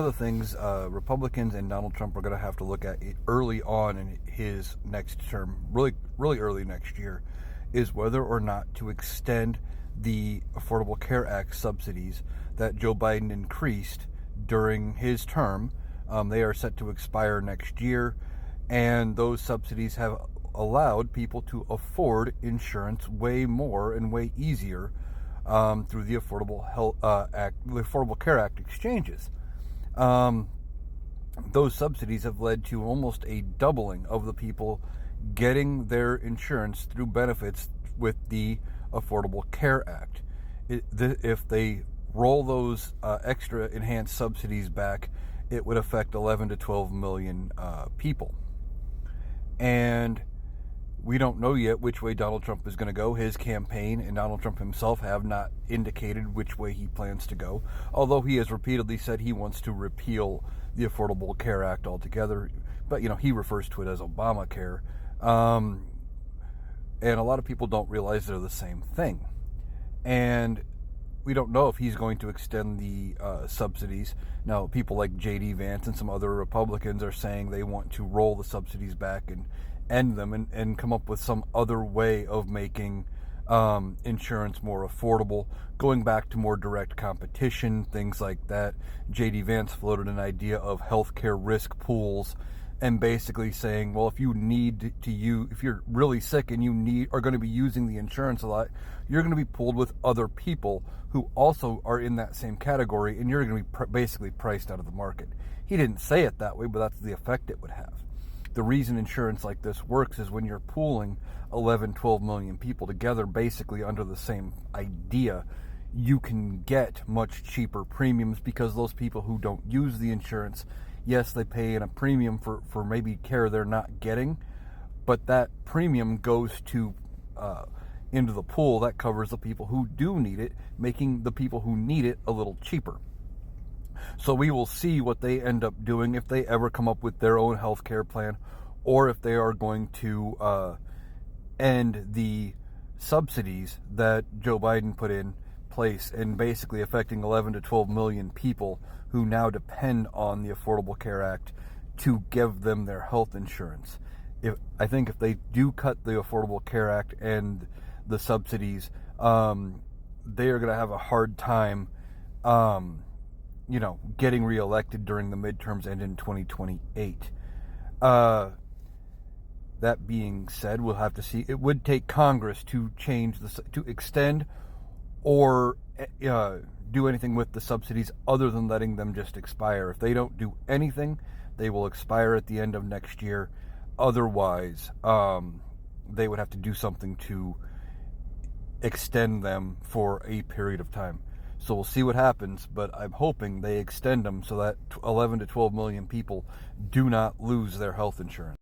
of the things Republicans and Donald Trump are going to have to look at early on in his next term, really early next year, is whether or not to extend the Affordable Care Act subsidies that Joe Biden increased during his term. They are set to expire next year, and those subsidies have allowed people to afford insurance way more and way easier through the Affordable Care Act exchanges. Those subsidies have led to almost a doubling of the people getting their insurance through benefits with the Affordable Care Act. If they roll those extra enhanced subsidies back, it would affect 11 to 12 million people. And we don't know yet which way Donald Trump is going to go. His campaign and Donald Trump himself have not indicated which way he plans to go, although he has repeatedly said he wants to repeal the Affordable Care Act altogether. But, he refers to it as Obamacare. And a lot of people don't realize they're the same thing. And we don't know if he's going to extend the subsidies. Now, people like J.D. Vance and some other Republicans are saying they want to roll the subsidies back and end them and come up with some other way of making insurance more affordable, going back to more direct competition, things like that. J.D. Vance floated an idea of healthcare risk pools, and basically saying, well, if you're really sick and are going to be using the insurance a lot, you're going to be pooled with other people who also are in that same category, and you're going to be basically priced out of the market. He didn't say it that way, but that's the effect it would have. The reason insurance like this works is when you're pooling 11, 12 million people together basically under the same idea, you can get much cheaper premiums because those people who don't use the insurance, yes, they pay in a premium for maybe care they're not getting, but that premium goes to into the pool that covers the people who do need it, making the people who need it a little cheaper. So we will see what they end up doing, if they ever come up with their own health care plan, or if they are going to end the subsidies that Joe Biden put in place, and basically affecting 11 to 12 million people who now depend on the Affordable Care Act to give them their health insurance. I think if they do cut the Affordable Care Act and the subsidies, they are going to have a hard time getting reelected during the midterms and in 2028. That being said, we'll have to see. It would take Congress to to extend or do anything with the subsidies other than letting them just expire. If they don't do anything, they will expire at the end of next year. Otherwise, they would have to do something to extend them for a period of time. So we'll see what happens, but I'm hoping they extend them so that 11 to 12 million people do not lose their health insurance.